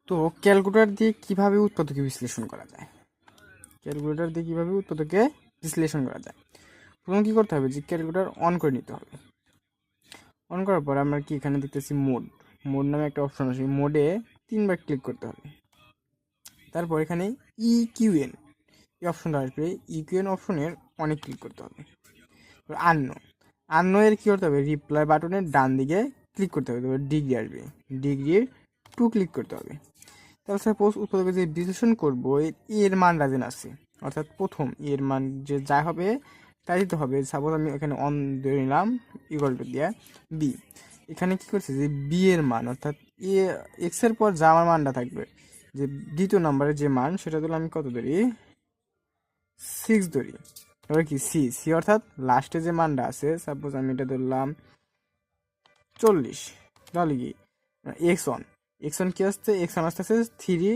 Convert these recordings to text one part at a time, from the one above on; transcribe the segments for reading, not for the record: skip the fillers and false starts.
তো ক্যালকুলেটর দিয়ে কিভাবে উৎপাদকে বিশ্লেষণ করা যায়? ক্যালকুলেটর দিয়ে কিভাবে উৎপাদকে বিশ্লেষণ করা যায়? প্রথম কি করতে হবে, যে ক্যালকুলেটর অন করে নিতে হবে। অন করার পর আমরা কি এখানে দেখতেছি মোড মোড নামে একটা অপশন আছে, মোডে 3বার ক্লিক করতে হবে। তারপর এখানে ইকিউএন এই অপশনটা আসবে, ইকিউএন অপশনের অনেক ক্লিক করতে হবে। আন্ন আন্ন এর কি করতে হবে, রিপ্লাই বাটনের ডান দিকে ক্লিক করতে হবে, তারপর ডিগ্রি আসবে, ডিগ্রির 2 ক্লিক করতে হবে। তাহলে সাপোজ উৎপাদকে যে বিশ্লেষণ করবো এর মান রাজেন আছে, অর্থাৎ প্রথম এর মান যে যা হবে তাই দিতে হবে। সাপোজ আমি এখানে অন ধরে নিলাম, ইকুয়াল টু দিয়ে বি। এখানে কি করছে, যে বি এর মান অর্থাৎ এ এক্স এর পর যা আমার মানটা থাকবে, যে দ্বিতীয় নম্বরের যে মান সেটা ধরলে আমি কত ধরি, 6 ধরি। এবার কি সি সি অর্থাৎ লাস্টে যে মানটা আছে, সাপোজ আমি এটা ধরলাম 40, তাহলে কি এক্স ওয়ান কি আসছে, এক্স ওয়ান আসতেছে 3,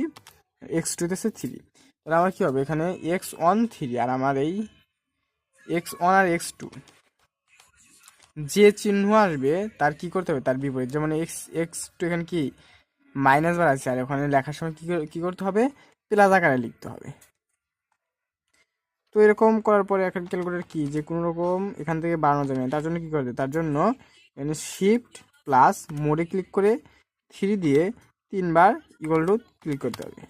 এক্স টু আসছে 3। তাহলে আমার কি হবে, এখানে x1 3 আর আমার এই x1 আর x2 যে চিহ্ন আসবে তার কি করতে হবে, তার বিপরীত। যেমন x2 এখানে কি মাইনাস বার আছে, আর ওখানে লেখার সময় কি করতে হবে, প্লাস আকারে লিখতে হবে। তো এরকম করার পরে এখন ক্যালকুলেটর কি, যে কোনো রকম এখান থেকে বাড়ানো যাবে না, তার জন্য কি করতে, তার জন্য এখানে শিফট প্লাস মোডে ক্লিক করে 3 দিয়ে 3বার ইকুয়াল টু ক্লিক করতে হবে।